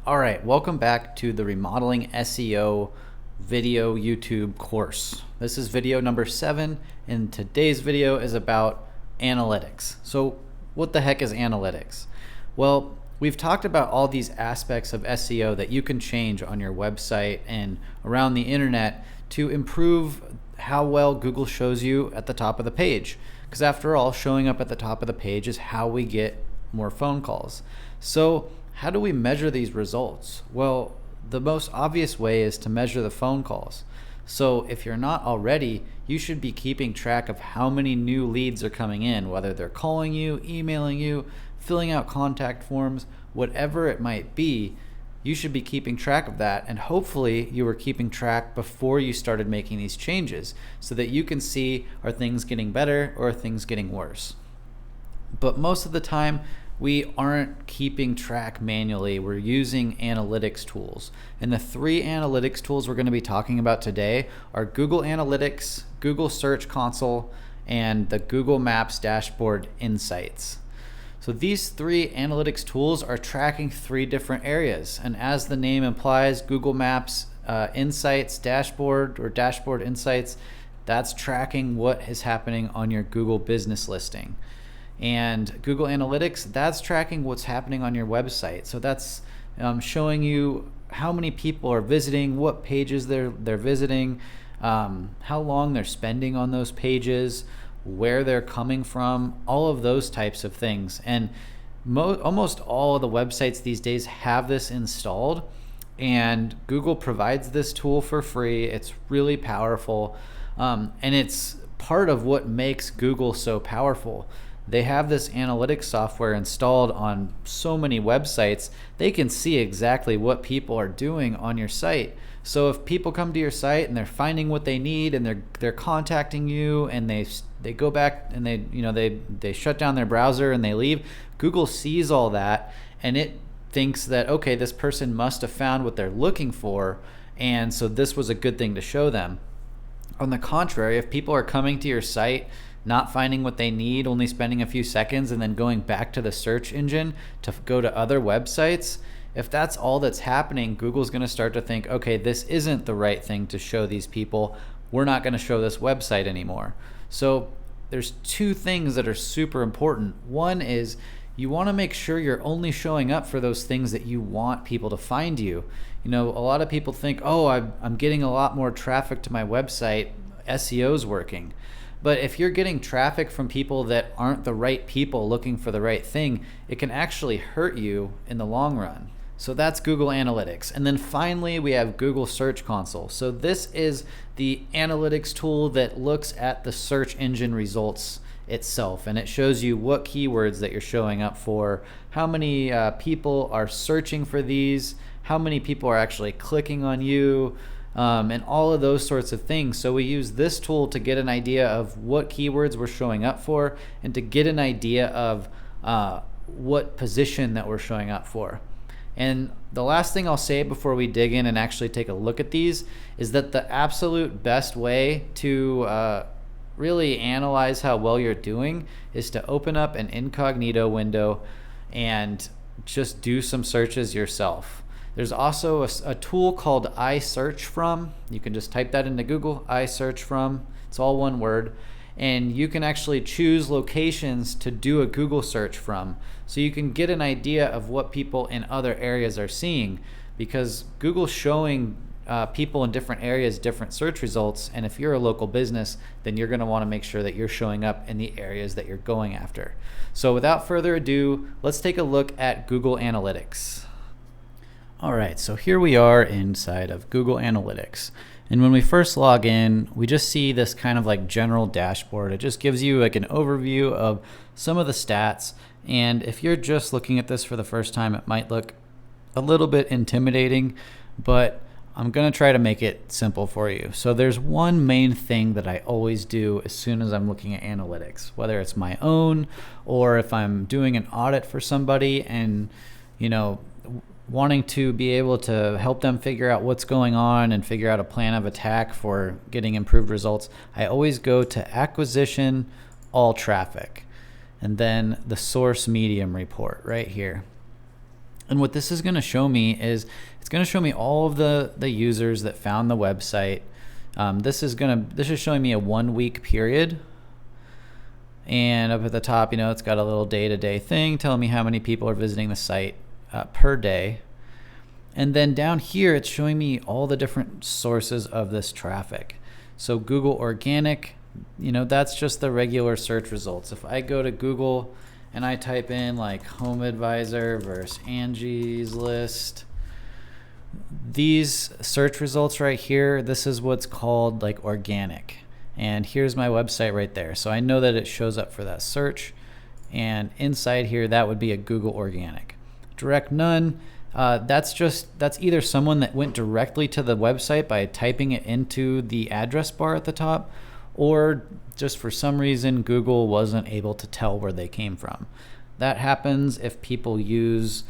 All right, welcome back to the Remodeling SEO video YouTube course. This is video number 7, and today's video is about analytics. So what the heck is analytics? Well, we've talked about all these aspects of SEO that you can change on your website and around the internet to improve how well Google shows you at the top of the page. Because after all, showing up at the top of the page is how we get more phone calls. So how do we measure these results? Well, the most obvious way is to measure the phone calls. So if you're not already, you should be keeping track of how many new leads are coming in, whether they're calling you, emailing you, filling out contact forms, whatever it might be. You should be keeping track of that, and hopefully you were keeping track before you started making these changes so that you can see, are things getting better or are things getting worse? But most of the time, we aren't keeping track manually. We're using analytics tools. And the 3 analytics tools we're going to be talking about today are Google Analytics, Google Search Console, and the Google Maps Dashboard Insights. So these 3 analytics tools are tracking 3 different areas. And as the name implies, Google Maps Insights Dashboard or Dashboard Insights, that's tracking what is happening on your Google business listing. And Google Analytics, that's tracking what's happening on your website. So that's showing you how many people are visiting, what pages they're visiting, how long they're spending on those pages, where they're coming from, all of those types of things. And almost all of the websites these days have this installed, and Google provides this tool for free. It's really powerful, and it's part of what makes Google so powerful. They have this analytics software installed on so many websites. They can see exactly what people are doing on your site. So if people come to your site and they're finding what they need and they're contacting you and they go back and they shut down their browser and they leave, Google sees all that and it thinks that, okay, this person must have found what they're looking for, and so this was a good thing to show them. On the contrary, if people are coming to your site, not finding what they need, only spending a few seconds, and then going back to the search engine to go to other websites, if that's all that's happening, Google's going to start to think, okay, this isn't the right thing to show these people. We're not going to show this website anymore. So there's 2 things that are super important. One is you want to make sure you're only showing up for those things that you want people to find you. A lot of people think, oh, I'm getting a lot more traffic to my website, SEO's working. But if you're getting traffic from people that aren't the right people looking for the right thing, it can actually hurt you in the long run. So that's Google Analytics. And then finally, we have Google Search Console. So this is the analytics tool that looks at the search engine results itself, and it shows you what keywords that you're showing up for, how many people are searching for these, how many people are actually clicking on you, and all of those sorts of things. So we use this tool to get an idea of what keywords we're showing up for and to get an idea of what position that we're showing up for. And the last thing I'll say before we dig in and actually take a look at these is that the absolute best way to really analyze how well you're doing is to open up an incognito window and just do some searches yourself. There's also a tool called iSearchFrom. You can just type that into Google, iSearchFrom. It's all one word. And you can actually choose locations to do a Google search from. So you can get an idea of what people in other areas are seeing, because Google's showing people in different areas different search results. And if you're a local business, then you're going to want to make sure that you're showing up in the areas that you're going after. So without further ado, let's take a look at Google Analytics. All right, so here we are inside of Google Analytics. And when we first log in, we just see this kind of like general dashboard. It just gives you like an overview of some of the stats. And if you're just looking at this for the first time, it might look a little bit intimidating, but I'm going to try to make it simple for you. So there's one main thing that I always do as soon as I'm looking at analytics, whether it's my own or if I'm doing an audit for somebody and, wanting to be able to help them figure out what's going on and figure out a plan of attack for getting improved results, I always go to acquisition, all traffic, and then the source medium report right here. And what this is going to show me is it's going to show me all of the users that found the website. This is showing me a 1 week period. And up at the top, it's got a little day-to-day thing telling me how many people are visiting the site per day. And then down here, it's showing me all the different sources of this traffic. So Google Organic, that's just the regular search results. If I go to Google and I type in like Home Advisor versus Angie's List, these search results right here, this is what's called like organic. And here's my website right there. So I know that it shows up for that search. And inside here, that would be a Google Organic. Direct None, that's either someone that went directly to the website by typing it into the address bar at the top, or just for some reason Google wasn't able to tell where they came from. That happens if people use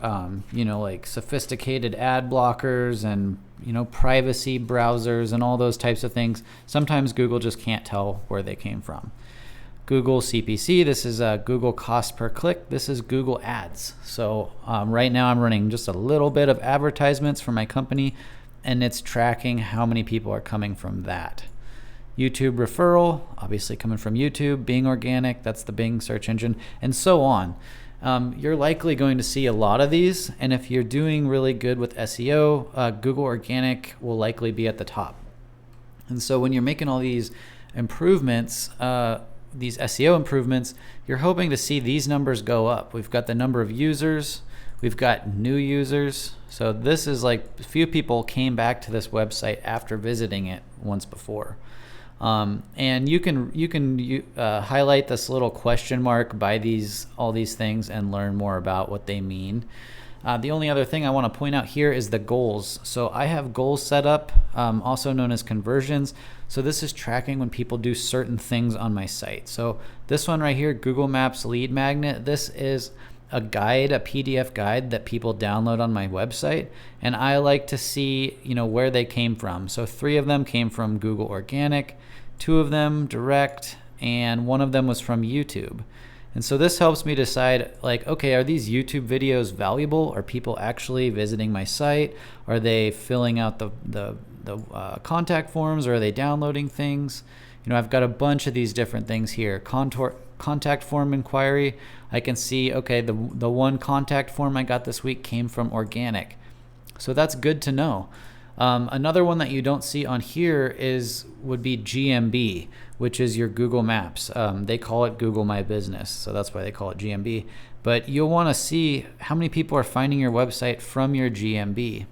like sophisticated ad blockers and privacy browsers and all those types of things. Sometimes Google just can't tell where they came from. Google CPC, this is Google cost per click. This is Google Ads. So right now I'm running just a little bit of advertisements for my company, and it's tracking how many people are coming from that. YouTube referral, obviously coming from YouTube. Bing Organic, that's the Bing search engine, and so on. You're likely going to see a lot of these, and if you're doing really good with SEO, Google Organic will likely be at the top. And so when you're making all these improvements, these SEO improvements, you're hoping to see these numbers go up. We've got the number of users, we've got new users. So this is like few people came back to this website after visiting it once before. And you can highlight this little question mark by all these things and learn more about what they mean. The only other thing I want to point out here is the goals. So I have goals set up, also known as conversions. So this is tracking when people do certain things on my site. So this one right here, Google Maps Lead Magnet, this is a guide, a PDF guide that people download on my website, and I like to see where they came from. So 3 of them came from Google Organic, 2 of them direct, and 1 of them was from YouTube. And so this helps me decide, like, okay, are these YouTube videos valuable? Are people actually visiting my site? Are they filling out the contact forms, or are they downloading things? I've got a bunch of these different things here. Contact form inquiry, I can see, okay, the one contact form I got this week came from Organic. So that's good to know. Another one that you don't see on here would be GMB, which is your Google Maps. They call it Google My Business, so that's why they call it GMB. But you'll want to see how many people are finding your website from your GMB.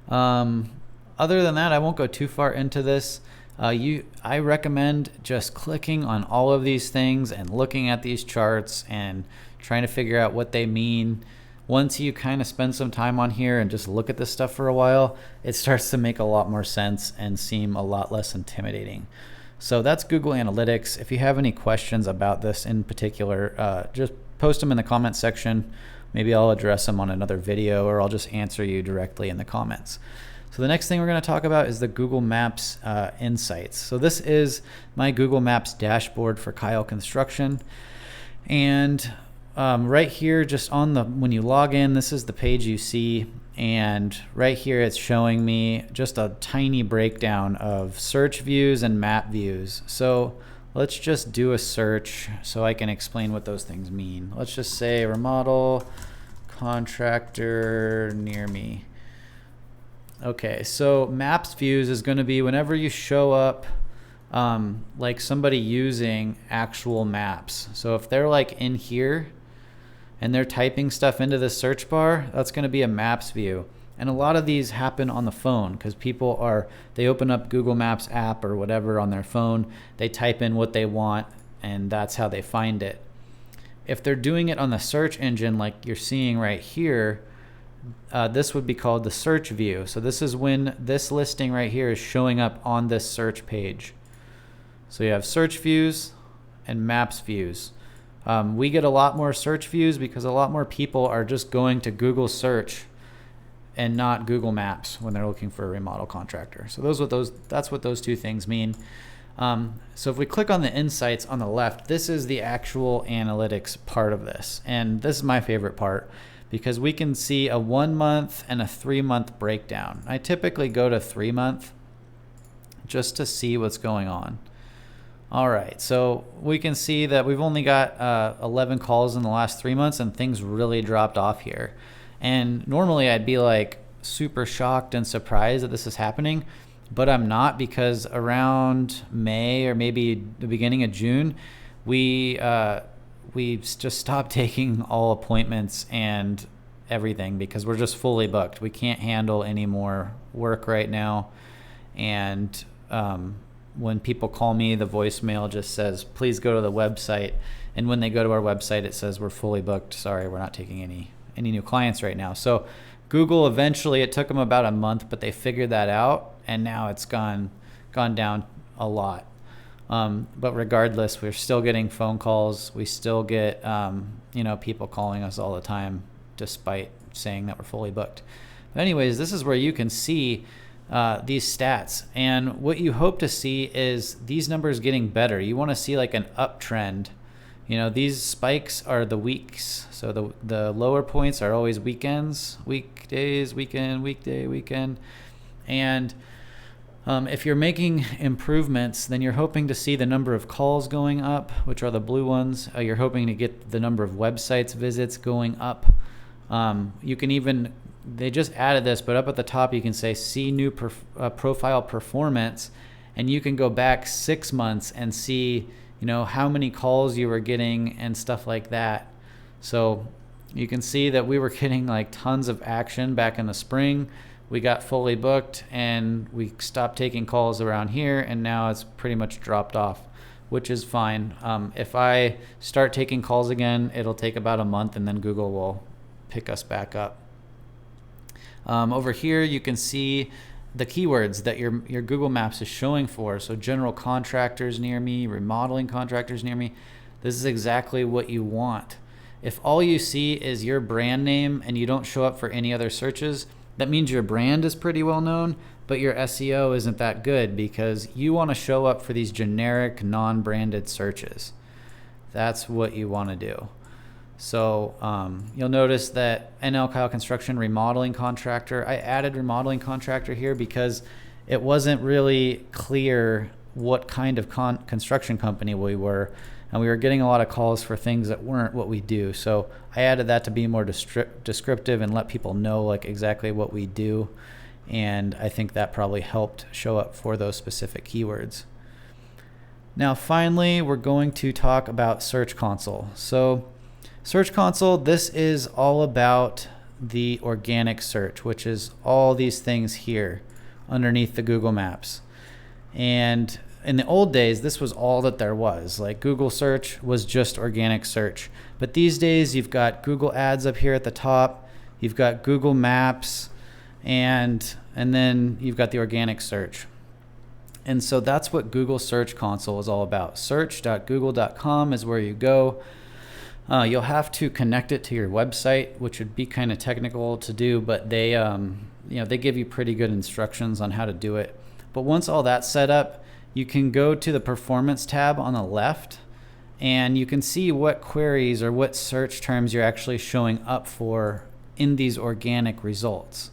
Other than that, I won't go too far into this. I recommend just clicking on all of these things and looking at these charts and trying to figure out what they mean. Once you kind of spend some time on here and just look at this stuff for a while, it starts to make a lot more sense and seem a lot less intimidating. So that's Google Analytics. If you have any questions about this in particular, just post them in the comment section. Maybe I'll address them on another video, or I'll just answer you directly in the comments. So the next thing we're going to talk about is the Google Maps Insights. So this is my Google Maps dashboard for Kyle Construction. And right here, just when you log in, this is the page you see. And right here, it's showing me just a tiny breakdown of search views and map views. So let's just do a search so I can explain what those things mean. Let's just say remodel contractor near me. Okay, so maps views is going to be whenever you show up like somebody using actual maps. So if they're like in here and they're typing stuff into the search bar, that's going to be a maps view. And a lot of these happen on the phone because they open up Google Maps app or whatever on their phone, they type in what they want, and that's how they find it. If they're doing it on the search engine like you're seeing right here, this would be called the search view. So this is when this listing right here is showing up on this search page. So you have search views and maps views. We get a lot more search views because a lot more people are just going to Google search and not Google Maps when they're looking for a remodel contractor. So that's what those 2 things mean. So if we click on the insights on the left, this is the actual analytics part of this. And this is my favorite part because we can see a 1 month and a 3 month breakdown. I typically go to 3 month just to see what's going on. All right, so we can see that we've only got 11 calls in the last 3 months, and things really dropped off here. And normally I'd be like super shocked and surprised that this is happening, but I'm not, because around May or maybe the beginning of June, we just stopped taking all appointments and everything because we're just fully booked. We can't handle any more work right now. And when people call me, the voicemail just says, please go to the website. And when they go to our website, it says we're fully booked. Sorry, we're not taking any new clients right now. So Google eventually, it took them about a month, but they figured that out, and now it's gone down a lot. But regardless, we're still getting phone calls. We still get people calling us all the time, despite saying that we're fully booked. But anyways, this is where you can see these stats, and what you hope to see is these numbers getting better. You want to see like an uptrend. These spikes are the weeks, so the lower points are always weekends, weekdays, weekend, weekday, weekend. And if you're making improvements, then you're hoping to see the number of calls going up, which are the blue ones. You're hoping to get the number of websites visits going up. You can even, they just added this, but up at the top you can say see new profile performance, and you can go back 6 months and see how many calls you were getting and stuff like that. So you can see that we were getting like tons of action back in the spring. We got fully booked and we stopped taking calls around here, and now it's pretty much dropped off, which is fine. If I start taking calls again, it'll take about a month, and then Google will pick us back up. Over here you can see the keywords that your Google Maps is showing for. So general contractors near me, remodeling contractors near me. This is exactly what you want. If all you see is your brand name and you don't show up for any other searches, that means your brand is pretty well known, but your SEO isn't that good, because you want to show up for these generic non-branded searches. That's what you want to do. So you'll notice that NL Kyle Construction remodeling contractor, I added remodeling contractor here because it wasn't really clear what kind of construction company we were, and we were getting a lot of calls for things that weren't what we do. So I added that to be more descriptive and let people know like exactly what we do, and I think that probably helped show up for those specific keywords. Now finally, we're going to talk about Search Console. So Search Console, this is all about the organic search, which is all these things here underneath the Google Maps. And in the old days, this was all that there was. Like Google search was just organic search. But these days, you've got Google Ads up here at the top, you've got Google Maps, and then you've got the organic search. And so that's what Google Search Console is all about. Search.google.com is where you go. You'll have to connect it to your website, which would be kind of technical to do, but they give you pretty good instructions on how to do it. But once all that's set up, you can go to the Performance tab on the left, and you can see what queries or what search terms you're actually showing up for in these organic results.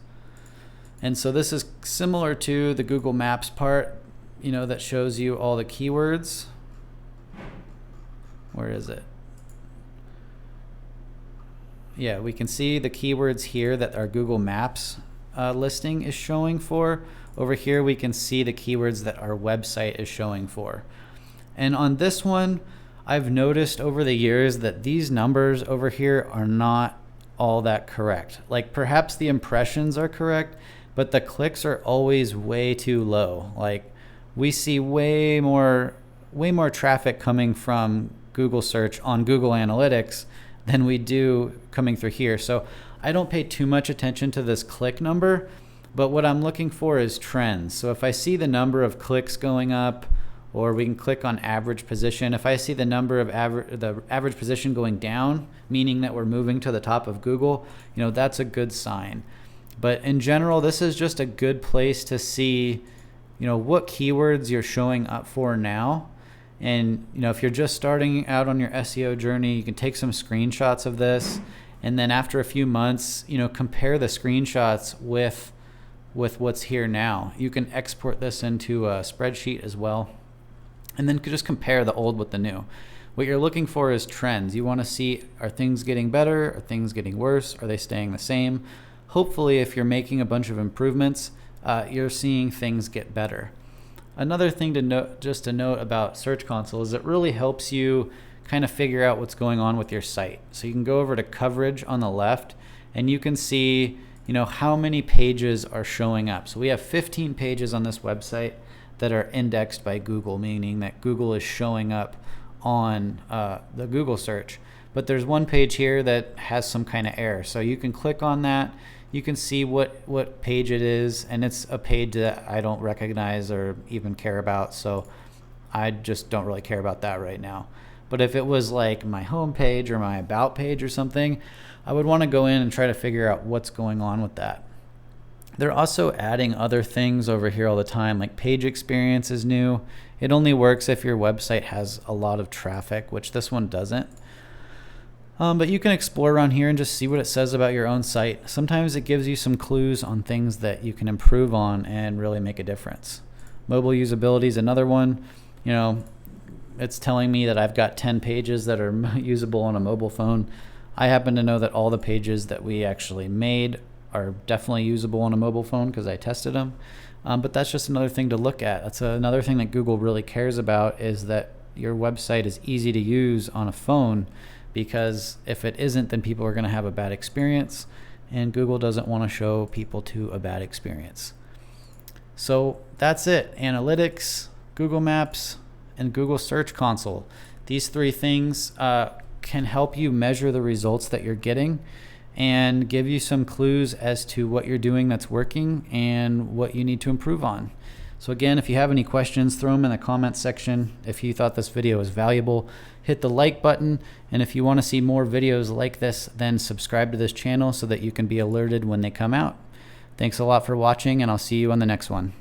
And so this is similar to the Google Maps part, that shows you all the keywords. Where is it? Yeah, we can see the keywords here that our Google Maps listing is showing for. Over here, we can see the keywords that our website is showing for. And on this one, I've noticed over the years that these numbers over here are not all that correct. Like perhaps the impressions are correct, but the clicks are always way too low. Like we see way more traffic coming from Google search on Google Analytics than we do coming through here. So I don't pay too much attention to this click number, but what I'm looking for is trends. So if I see the number of clicks going up, or we can click on average position. If I see the number of the average position going down, meaning that we're moving to the top of Google, that's a good sign. But in general, this is just a good place to see, what keywords you're showing up for now. And if you're just starting out on your SEO journey, you can take some screenshots of this, and then after a few months, compare the screenshots with what's here now. You can export this into a spreadsheet as well, and then just compare the old with the new. What you're looking for is trends. You want to see, are things getting better? Are things getting worse? Are they staying the same? Hopefully, if you're making a bunch of improvements, you're seeing things get better. Another thing to note about Search Console is it really helps you kind of figure out what's going on with your site. So you can go over to coverage on the left, and you can see how many pages are showing up. So we have 15 pages on this website that are indexed by Google, meaning that Google is showing up on the Google search. But there's one page here that has some kind of error. So you can click on that. You can see what page it is, and it's a page that I don't recognize or even care about, so I just don't really care about that right now. But if it was like my home page or my about page or something, I would want to go in and try to figure out what's going on with that. They're also adding other things over here all the time, like page experience is new. It only works if your website has a lot of traffic, which this one doesn't. But you can explore around here and just see what it says about your own site. Sometimes it gives you some clues on things that you can improve on and really make a difference. Mobile usability is another one. It's telling me that I've got 10 pages that are usable on a mobile phone. I happen to know that all the pages that we actually made are definitely usable on a mobile phone because I tested them. But that's just another thing to look at. That's another thing that Google really cares about, is that your website is easy to use on a phone, because if it isn't, then people are going to have a bad experience, and Google doesn't want to show people to a bad experience. So that's it. Analytics, Google Maps, and Google Search Console. These three things can help you measure the results that you're getting and give you some clues as to what you're doing that's working and what you need to improve on. So again, if you have any questions, throw them in the comments section. If you thought this video was valuable, hit the like button. And if you want to see more videos like this, then subscribe to this channel so that you can be alerted when they come out. Thanks a lot for watching, and I'll see you on the next one.